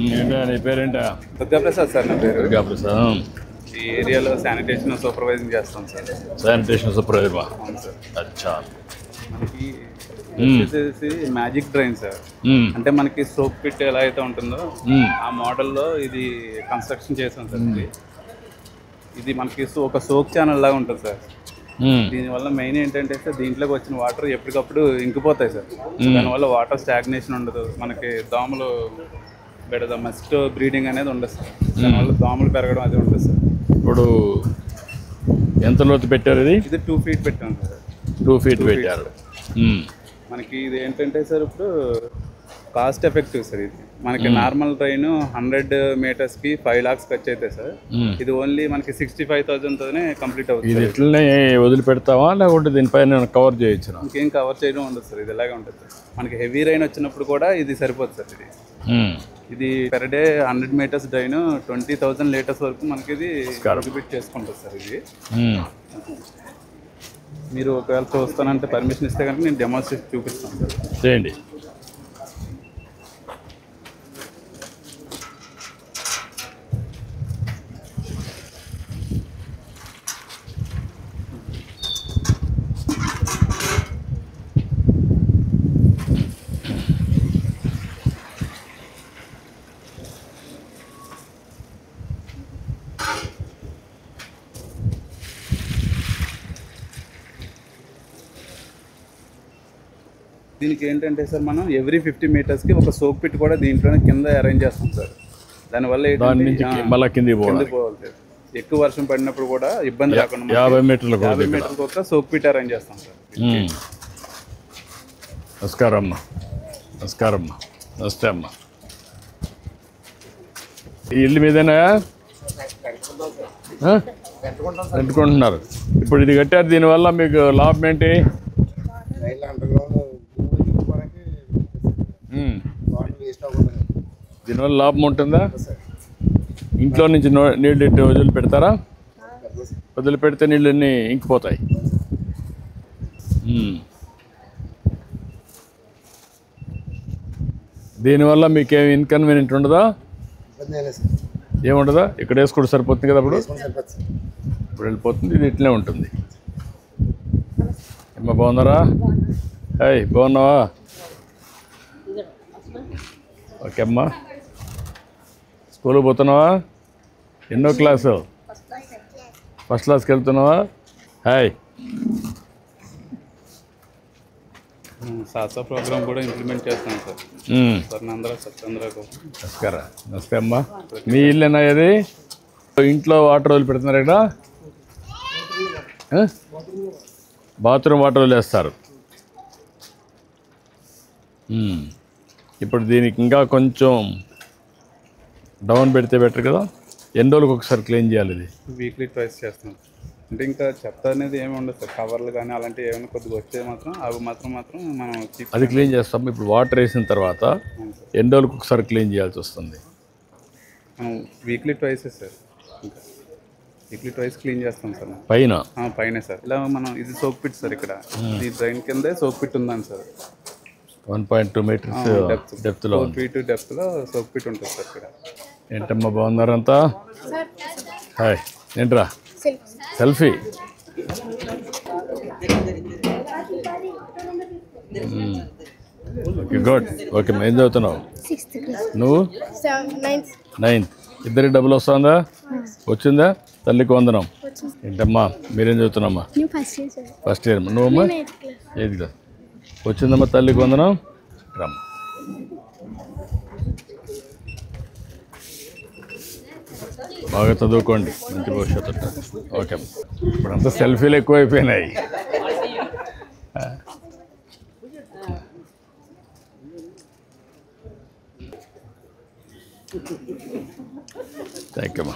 ఏంటా నీ పేరేంటా? దుర్గాప్రసాద్ సార్ నా పేరు. దుర్గాప్రసాద్. ఈ ఏరియాలో శానిటేషన్ సూపర్వైజింగ్ చేస్తాం సార్. Sanitation supervisor. అవును సార్. అచ్చా. మనకి వచ్చేసి మ్యాజిక్ డ్రైన్ సార్. అంటే మనకి సోప్ పిట్ ఎలా అయితే ఉంటుందో ఆ మోడల్లో ఇది కన్స్ట్రక్షన్ చేసాం సార్. ఇది మనకి ఒక సోక్ ఛానల్ లాగా ఉంటుంది సార్. దీనివల్ల మెయిన్ ఏంటంటే సార్ దీంట్లోకి వచ్చిన వాటర్ ఎప్పటికప్పుడు ఇంకిపోతాయి సార్. దానివల్ల వాటర్ స్టాగ్నేషన్ ఉండదు. మనకి దోమలు మస్ట్ బ్రీడింగ్ అనేది ఉండదు సార్. దానివల్ల దోమలు పెరగడం అది ఉంటుంది సార్. ఇప్పుడు ఎంత లోతు పెట్టారు? ఇది 2 feet పెట్టాం సార్. 2 feet పెట్టారు. మనకి ఇది ఏంటంటే సార్ ఇప్పుడు కాస్ట్ ఎఫెక్టివ్ సార్. ఇది మనకి నార్మల్ ట్రైన్ 100 meters-కి 5 lakhs ఖర్చు అవుతాయి సార్. ఇది ఓన్లీ మనకి 65,000తోనే కంప్లీట్ అవుతుంది. ఇది ఇట్లనే వదిలిపెడతావా లేకుంటే దీనిపైన కవర్ చేయొచ్చు? ఇంకేం కవర్ చేయడం ఉండదు సార్. ఇది ఇలాగే ఉంటుంది సార్. మనకి హెవీ రైన్ వచ్చినప్పుడు కూడా ఇది సరిపోతుంది సార్. ఇది per day 100 meters drain 20,000 liters వరకు మనకి ఇది ఎగ్జిబిట్ చేసుకుంటుంది సార్. ఇది మీరు ఒకవేళ చూస్తానంటే పర్మిషన్ ఇస్తే కనుక నేను డెమోన్స్ట్రేట్ చూపిస్తాను సార్. చేయండి. దీనికి ఏంటంటే సార్ మనం ఎవ్రీ 50 meters-కి ఒక సోప్ పిట్ కూడా దీంట్లోనే కింద అరేంజ్ చేస్తాం సార్. దానివల్ల మళ్ళీ కిందికి పోవాలి సార్. ఎక్కువ వర్షం పడినప్పుడు కూడా ఇబ్బంది రాకుండా 50 meterలకు 50 meters ఒక సోప్ పిట్ అరేంజ్ చేస్తాం సార్. నమస్కారం అమ్మా. నమస్కారం అమ్మా. నమస్తే అమ్మా. ఈ ఇల్లు మీదేనా పెట్టుకుంటున్నారు? ఇప్పుడు ఇది కట్టారు, దీనివల్ల మీకు లాభం ఏంటి? దీనివల్ల లాభం ఉంటుందా? ఇంట్లో నుంచి నీళ్ళు వదిలి పెడతారా? వదిలిపెడితే నీళ్ళన్నీ ఇంకిపోతాయి. దీనివల్ల మీకేం ఇన్కన్వీనియంట్ ఉండదా? ఏముండదా? ఇక్కడ వేసుకుంటే సరిపోతుంది కదా. ఇప్పుడు వెళ్ళిపోతుంది. ఇది ఇట్లే ఉంటుంది. ఏమ్మా బాగున్నారా? హాయ్ బాగున్నావా? ఓకే అమ్మా. స్కూల్కి పోతున్నావా? ఎన్నో క్లాసు? ఫస్ట్ క్లాస్కి వెళ్తున్నావా? హాయ్. సాసా ప్రోగ్రామ్ కూడా ఇంప్లిమెంట్ చేస్తాను సార్. స్వర్ణాంధ్ర సత్యాంధ్ర. నమస్కారం. నమస్తే అమ్మా. మీ ఇల్లేనా ఇది? ఇంట్లో వాటర్ వదిలి పెడుతున్నారు ఇక్కడ? బాత్రూమ్ వాటర్ వదిలేస్తారు. ఇప్పుడు దీనికి ఇంకా కొంచెం డౌన్ పెడితే బెటర్ కదా. ఎన్ని రోజులకు ఒకసారి క్లీన్ చేయాలి? ఇది వీక్లీ ట్వైస్ చేస్తున్నాం. అంటే ఇంకా చెత్త అనేది ఏమి ఉండదు సార్. కవర్లు కానీ అలాంటివి ఏమైనా కొద్దిగా వచ్చేది మాత్రం అవి మాత్రం మనం అది క్లీన్ చేస్తాం. ఇప్పుడు వాటర్ వేసిన తర్వాత ఎన్ని రోజులకు ఒకసారి క్లీన్ చేయాల్సి వస్తుంది? మనం weekly ట్వైసే sir. Weekly twice clean చేస్తాం సార్. పైన సార్ ఇలా మనం ఇది సోప్ పిట్ సార్. ఇక్కడ ఈ డ్రైన్ కిందే సోప్ పిట్ ఉందని సార్. 1.2 meters డెప్త్లో 4 feet డెప్త్లో సోప్ పిట్ ఉంటుంది సార్ ఇక్కడ. ఏంటమ్మా బాగున్నారంతా? హాయ్. ఏంట్రా సెల్ఫీ? Okay good. ఓకే ఏం చదువుతున్నావు నువ్వు? 9th. ఇద్దరికి డబ్బులు వస్తుందా? వచ్చిందా? తల్లికి వందనం. ఏంటమ్మా మీరేం చదువుతున్నామ్మా? First year. నువ్వమ్మా? 8th class. వచ్చిందమ్మా తల్లికి వందనం. రమ్మ. బాగా చదువుకోండి, మంచి భవిష్యత్తు ఉంటుంది. ఓకే. ఇప్పుడంతా సెల్ఫీలు ఎక్కువైపోయినాయి. థ్యాంక్ యూ అమ్మా.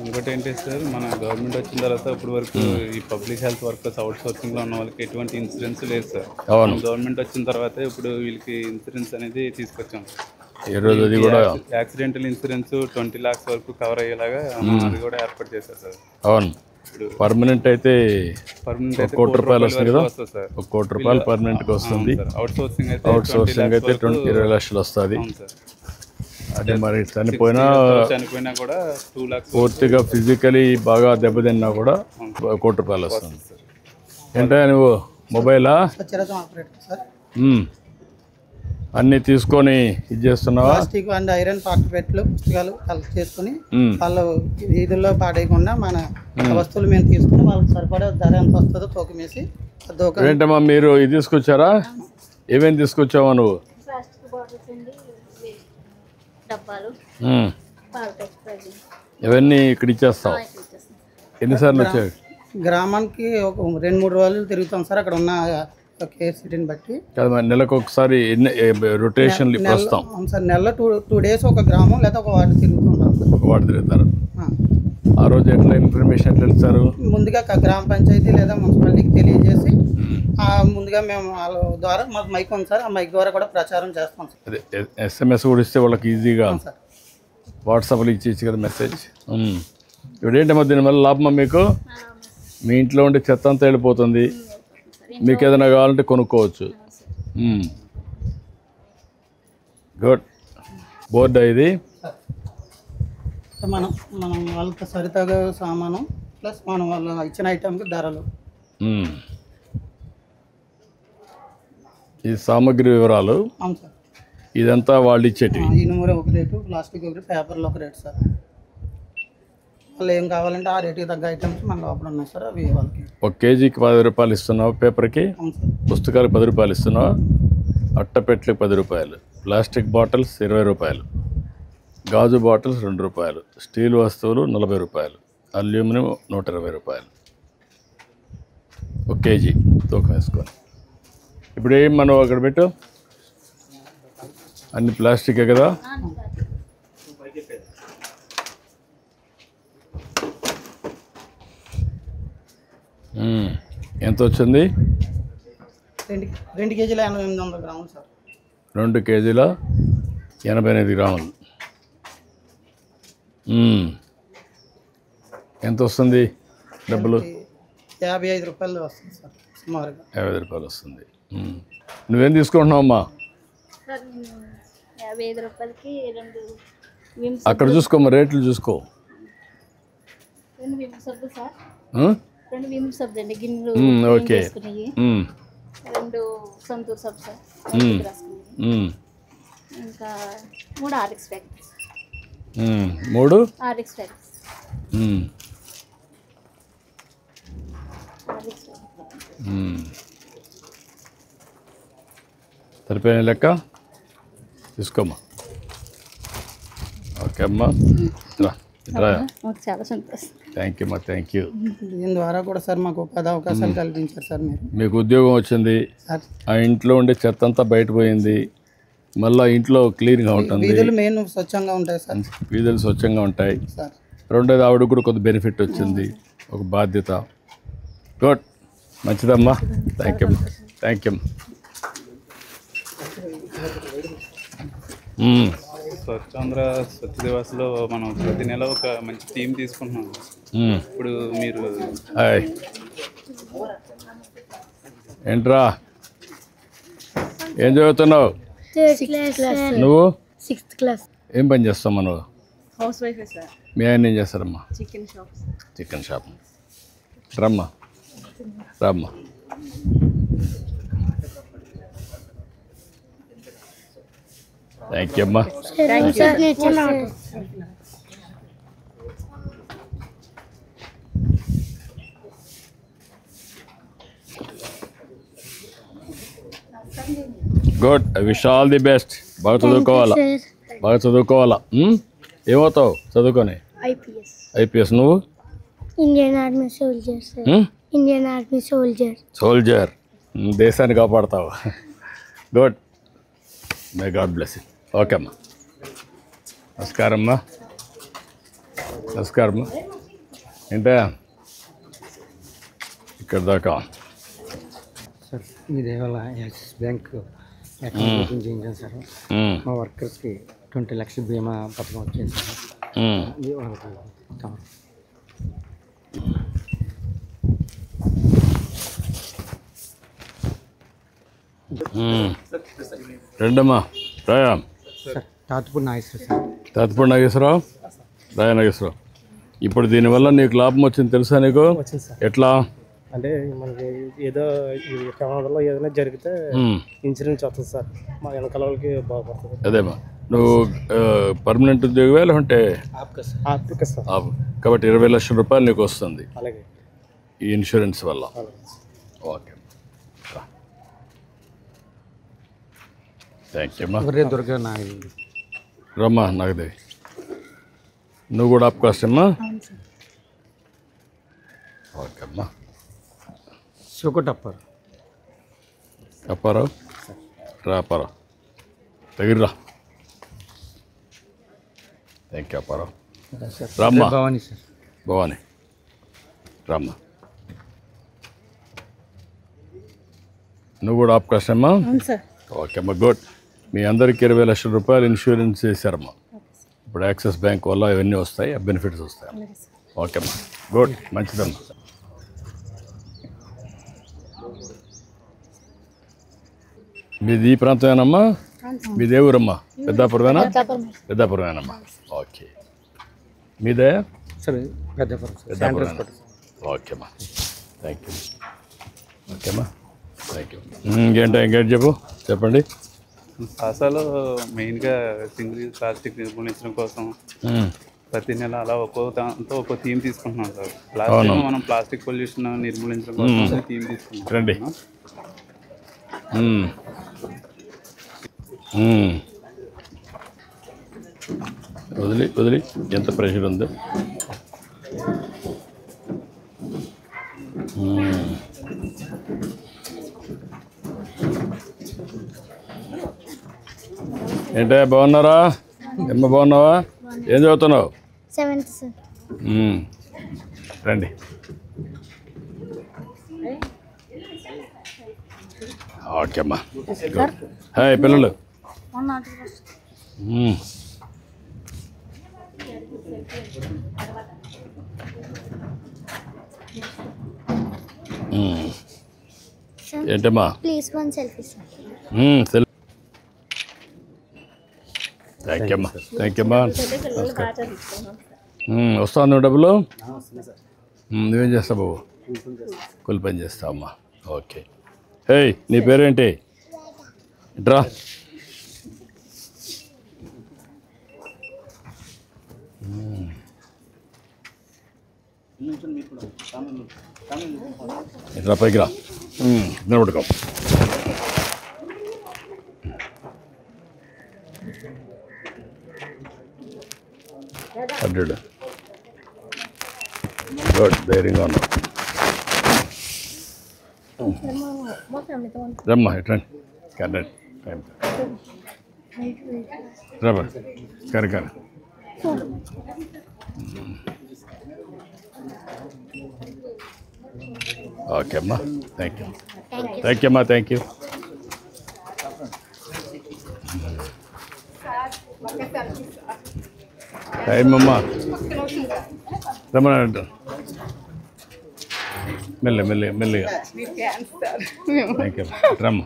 ఇంకోటి ఏంటి సార్, మన గవర్నమెంట్ వచ్చిన తర్వాత ఇప్పటి వరకు ఈ పబ్లిక్ హెల్త్ వర్కర్స్ అవుట్ సోర్సింగ్లో ఉన్న వాళ్ళకి ఎటువంటి ఇన్సూరెన్స్ లేదు సార్. గవర్నమెంట్ వచ్చిన తర్వాత ఇప్పుడు వీళ్ళకి ఇన్సూరెన్స్ అనేది తీసుకొచ్చాం. అది కూడా యాక్సిడెంటల్ ఇన్సూరెన్స్ 20 lakhs వరకు కవర్ అయ్యేలాగా అది కూడా ఏర్పాటు చేశారు సార్. అవును. పర్మనెంట్ అయితే పర్మనెంట్ ఒక అయితే కోటి రూపాయలు వస్తుంది కదా, వస్తుంది సార్. 1 కోటి రూపాయలు పర్మనెంట్గా వస్తుంది. అవుట్ సోర్సింగ్ అయితే అవుట్ సోర్సింగ్ అయితే 20 లక్షలు వస్తుంది. అవును సార్. అదే మరి చనిపోయినా చనిపోయినా కూడా 2 lakhs పూర్తిగా ఫిజికలీ బాగా దెబ్బతిన్నా కూడా 1 కోటి రూపాయలు వస్తుంది. ఏంటో నువ్వు మొబైలా అన్నీ తీసుకొని ఇది చేస్తున్నావా? ప్లాస్టిక్ అండ్ ఐరన్ పాకెట్లు పుస్తకాలు కలెక్ట్ చేసుకుని వాళ్ళు వీధుల్లో పాడేయకుండా మన వస్తువులు మేము తీసుకుని వాళ్ళకి సరిపడా ధర ఎంత వస్తుందో తూకం వేసి ఏంటమ్మా మీరు ఇది తీసుకొచ్చారా? ఏమేమి తీసుకొచ్చావా నువ్వు? ఇవన్నీ ఇక్కడ ఇచ్చేస్తావు. ఎన్నిసార్లు వచ్చాయి? గ్రామానికి ఒక 2-3 రోజులు తిరుగుతాం సార్. అక్కడ ఉన్న కేర్ సిటీని బట్టి నెలకు ఒకసారి రొటేషన్ వస్తాం. అవును సార్, నెలలో 2 days ఒక గ్రామం లేదా ఒక వార్డు తిరుగుతుంటాం సార్. ఒక వార్డు తిరుగుతారు. ఆ రోజు ఎట్లా ఇన్ఫర్మేషన్ ఎట్లా ఇస్తారు? ముందుగా గ్రామ పంచాయతీ లేదా మున్సిపాలిటీకి తెలియజేసి ముందుగా మేము వాళ్ళ ద్వారా మాకు మైక్ ఉంది సార్, ఆ మైక్ ద్వారా కూడా ప్రచారం చేస్తాం సార్. అదే SMS కూడా ఇస్తే వాళ్ళకి ఈజీగా సార్ వాట్సాప్లో ఇచ్చి కదా మెసేజ్. ఇప్పుడు ఏంటమ్మా దీనివల్ల లాభమా మీకు? మీ ఇంట్లో ఉండే చెత్త అంతా వెళ్ళిపోతుంది, మీకు ఏదైనా కావాలంటే కొనుక్కోవచ్చు. గుడ్. బోర్డా ఇది? మనం వాళ్ళకి సరితగా సామాను ప్లస్ మనం వాళ్ళు ఇచ్చిన ఐటమ్కి ధరలు. ఈ సామాగ్రి వివరాలు. అవును సార్. ఇదంతా వాళ్ళు ఇచ్చేటివి. ఇనుమురు ఒక రేటు, ప్లాస్టిక్ ఒక రేటు, పేపర్లు ఒక రేటు సార్. వాళ్ళు ఏం కావాలంటే ఆ రేటుకి తగ్గ ఐటమ్స్ మన లోపల ఉన్నాయి సార్. అవి వాళ్ళకి 1 kgకి 10 రూపాయలు ఇస్తున్నావు పేపర్కి, పుస్తకాలకు 10 రూపాయలు ఇస్తున్నావు, అట్టపెట్లకు 10 రూపాయలు, ప్లాస్టిక్ బాటిల్స్ 20 రూపాయలు, గాజు బాటిల్స్ 2 రూపాయలు, స్టీల్ వస్తువులు 40 రూపాయలు, అల్యూమినియం 120 రూపాయలు. 1 kg తూకం వేసుకొని. ఇప్పుడు ఏం మనం అక్కడ పెట్టు? అన్ని ప్లాస్టికే కదా? ఎంత వచ్చింది? 2 kg 800 గ్రాములు సార్. 2 kg 88 గ్రాములు. ఎంత వస్తుంది డబ్బులు? 55 రూపాయలు వస్తుంది సార్ సుమారుగా. 55 రూపాయలు వస్తుంది. నువ్వేం తీసుకుంటున్నావమ్మా? 55 రూపాయలకి 2 అక్కడ చూసుకోమ్మా, రేట్లు చూసుకో. 2 విమ్ సబ్బు సార్. 2 విమ్ సబ్బు అండి, గిన్నెలు ఓకే. 2 సంతూర్ సబ్బు సార్. ఇంకా 3 ఆర్ఎక్స్ ప్యాకెట్స్. 3 RX packets. సరిపోయిన లెక్క తీసుకోమ్మా. ఓకే అమ్మా, చాలా సంతోషం. థ్యాంక్ యూ అమ్మా, థ్యాంక్ యూ. దీని ద్వారా కూడా సార్ మాకు ఉపాధి అవకాశాలు కల్పించారు సార్. మీకు ఉద్యోగం వచ్చింది, ఆ ఇంట్లో ఉండే చెత్త అంతా బయటపోయింది, మళ్ళీ ఇంట్లో క్లీన్గా ఉంటుంది, వీధులు మెయిన్ స్వచ్ఛంగా ఉంటాయి సార్. వీధులు స్వచ్ఛంగా ఉంటాయి సార్. రెండోది ఆవిడ కూడా కొద్ది బెనిఫిట్ వచ్చింది, ఒక బాధ్యత. గుడ్, మంచిదమ్మా, thank you, thank you. Swachhandhra Swachh దివాస్లో మనం ప్రతి నెల ఒక మంచి థీమ్ తీసుకుంటున్నాం. ఇప్పుడు మీరు ఏంట్రా ఏం చదువుతున్నావు? నువ్వు 6th క్లాస్. ఏం పని చేస్తావు నువ్వు? House wife sir. మీ ఆయన ఏం చేస్తారమ్మా? Chicken shop. Chicken shop. రమ్మా రమ్మా. థ్యాంక్ యూ అమ్మా. Good, I wish all the best. బాగా చదువుకోవాలా, బాగా చదువుకోవాలా. ఏమవుతావు చదువుకొని? ఐపీఎస్. నువ్వు? Indian army soldier sir. Indian army soldier. Soldier, దేశాన్ని కాపాడతావు. Good, may God bless you. Okay అమ్మా, నమస్కారం అమ్మా. నమస్కారం అమ్మా. ఏంటా ఇక్కడ దాకా? సార్ మీ దేవాల యాక్సిస్ బ్యాంక్ అకౌంట్ ఓపెన్ చేయించాను సార్. మా వర్కర్స్కి 20 లక్షల బీమా పథకం వచ్చింది సార్. రెండమ్మా రాయా సార్ తాతుపూడి నాగేశ్వర సార్. తాతపూడి నాగేశ్వరరావు, రాయా నాగేశ్వరరావు. ఇప్పుడు దీనివల్ల నీకు లాభం వచ్చింది తెలుసా నీకు? వచ్చింది సార్. ఎట్లా? అంటే మనకి ఏదో ఈ ప్రమాదంలో ఏదైనా జరిగితే ఇన్సూరెన్స్ వస్తుంది సార్, మా వెనకాల వాళ్ళకి బాగుపడుతుంది. అదేమ్మా, నువ్వు పర్మనెంట్ ఉద్యోగమే లేకుంటే ఆర్థిక సార్. కాబట్టి 20 లక్షల రూపాయలు నీకు వస్తుంది అలాగే ఈ ఇన్సూరెన్స్ వల్ల. ఓకే, థ్యాంక్ యూ అమ్మా. ఒరే దుర్గా నాయుడు. రమ్మా నాగదేవి, నువ్వు కూడా ఆప్ కాస్ట్ అమ్మా? ఓకే అమ్మా. సుకుటప్పర్. అప్పారావు రా, అప్పారావు దగ్గర. Thank you Apparao. రామ్మా. భవానీ సార్. భవానీ రామ్మా. నువ్వు కూడా ఆప్ కాస్ట్ అమ్మా? ఓకే అమ్మా, గుడ్. మీ అందరికీ 20 లక్షల రూపాయలు ఇన్సూరెన్స్ చేశారమ్మా. ఇప్పుడు యాక్సిస్ బ్యాంక్ వల్ల ఇవన్నీ వస్తాయి, ఆ బెనిఫిట్స్ వస్తాయి. ఓకే అమ్మా, గుడ్, మంచిదమ్మా. మీది ఈ ప్రాంతమేనమ్మా? మీదే ఊరమ్మా? పెద్దాపురమేనా? పెద్దాపురమేనమ్మా. ఓకే, మీదే? Sir Peddapuram sir. పెద్దాపురం. ఓకేమ్మా, థ్యాంక్ యూ. ఓకేమ్మా, థ్యాంక్ యూ. ఇంకేంటి చెప్పండి. అసలు మెయిన్గా సింగిల్ యూజ్ ప్లాస్టిక్ నిర్మూలించడం కోసం ప్రతి నెల అలా ఒక్కో దాంతో ఒక్కో థీమ్ తీసుకుంటున్నాం సార్. ప్లాస్టిక్ మనం ప్లాస్టిక్ పొల్యూషన్ నిర్మూలించడం కోసం థీమ్ తీసుకుంటాం. రండి. వదిలి ఎంత ప్రెషర్ ఉంది. ఏంటే బాగున్నారా? ఏమ్మా బాగున్నావా? ఏం చదువుతున్నావు? 7th sir. రండి. ఓకే అమ్మా. హాయ్ పిల్లలు. ఏంటమ్మా? Please one selfie sir. Thank you అమ్మా, థ్యాంక్ యూ అమ్మా. వస్తావు నువ్వు డబ్బులు? నువ్వేం చేస్తావు బాబు? కూలి పని చేస్తావు అమ్మా. ఓకే. హే, నీ పేరేంటి? డ్రా. ఇట్లా పైకి రా, నిలబడుకో. హండ్రెడ్. గుడ్, ధైర్యంగా ఉన్నావు. రమ్మా, ఇట్రండి. Correct time. Rubber correct. Okay అమ్మా, థ్యాంక్ యూ. థ్యాంక్ యూ అమ్మా, థ్యాంక్ యూ. టైం అమ్మా, రమ్మని అంటారు. మెల్లిగా. Thank you. రమ్మ.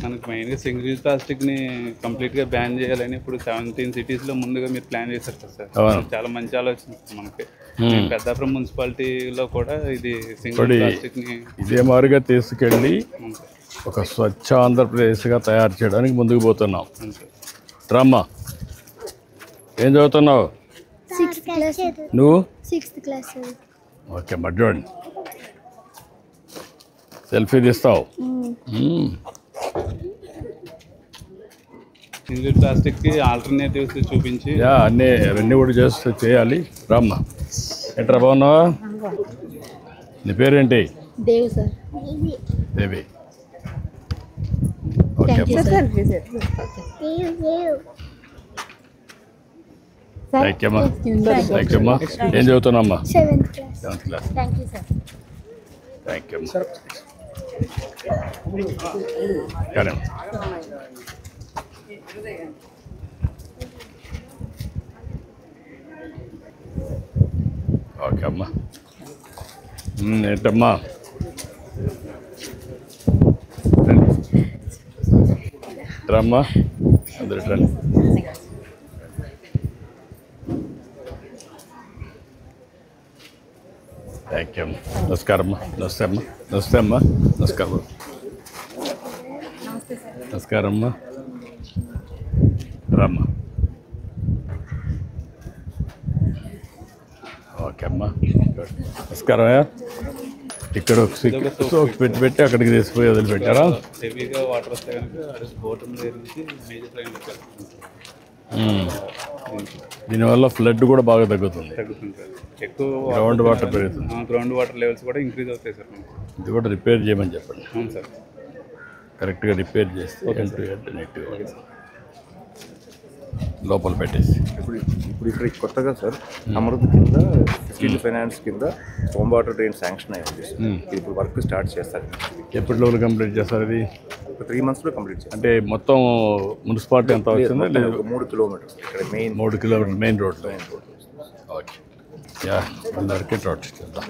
మనకు మెయిన్గా సింగిల్ యూజ్ ప్లాస్టిక్ని కంప్లీట్గా బ్యాన్ చేయాలని ఇప్పుడు 17 సిటీస్లో ముందుగా మీరు ప్లాన్ చేశారు కదా సార్. చాలా మంచి ఆలోచన మనకి. పెద్దాపురం మున్సిపాలిటీలో కూడా ఇది సింగిల్ యూజ్ ప్లాస్టిక్ని ఇదే మారుగా తీసుకెళ్ళి ఒక స్వచ్ఛ ఆంధ్రప్రదేశ్గా తయారు చేయడానికి ముందుకు పోతున్నాం. రమ్మా, ఏం చదువుతున్నావు? 6th class. నువ్వు? 6th class. ఓకే అమ్మా, చూడండి. సెల్ఫీ తీస్తావు? సింగిల్ ప్లాస్టిక్కి ఆల్టర్నేటివ్స్ చూపించి అవన్నీ కూడా చేయాలి. రామ్మా. ఎట్రా, బాగున్నావా? నీ పేరేంటి? Dev sir. Devi. Okay thank you అమ్మా, థ్యాంక్ యూ అమ్మా. ఏం చదువుతున్నామ్మా? 7th class. 7th class. Thank you sir. Thank you అమ్మా. కానీ ఓకే. ఓకే అమ్మా. ఏంటమ్మా రమ్మా, అందరు రండి. థ్యాంక్ యూ అమ్మా. నమస్కారం అమ్మా. నమస్తే అమ్మా. నమస్తే అమ్మా. నమస్కారం. నమస్కారం అమ్మా. రమ్మా. ఓకే అమ్మా. నమస్కారం. ఇక్కడ ఒక పెట్టి అక్కడికి తీసిపోయి వదిలిపెట్టారా? హెవీగా వాటర్ వస్తే కనుక బోటం లేయర్ నుంచి మేజర్ ట్రైన్ దీనివల్ల ఫ్లడ్ కూడా బాగా తగ్గుతుంది. తగ్గుతుంది సార్. ఎక్కువ గ్రౌండ్ వాటర్ పెరుగుతుంది. గ్రౌండ్ వాటర్ లెవెల్స్ కూడా ఇంక్రీజ్ అవుతాయి సార్. ఇది కూడా రిపేర్ చేయమని చెప్పండి. అవును సార్. కరెక్ట్గా రిపేర్ చేస్తే నీట్గా లోపల పెట్టేసి. ఇప్పుడు ఇక్కడ కొత్తగా సార్ అమృత్ కింద స్కిల్ ఫైనాన్స్ కింద హోమ్ వాటర్ డ్రైన్ శాంక్షన్ అయ్యింది. ఇప్పుడు వర్క్ స్టార్ట్ చేస్తారు. ఎప్పటి కంప్లీట్ చేస్తారు? ఇది 3 monthsలో కంప్లీట్ చేస్తారు. అంటే మొత్తం మున్సిపాలిటీ ఎంత వచ్చిందా? లేదు, 3 kilometers ఇక్కడ main 3 kilometers main road. Okay, yeah అందరికీ రోడ్ చేద్దాం.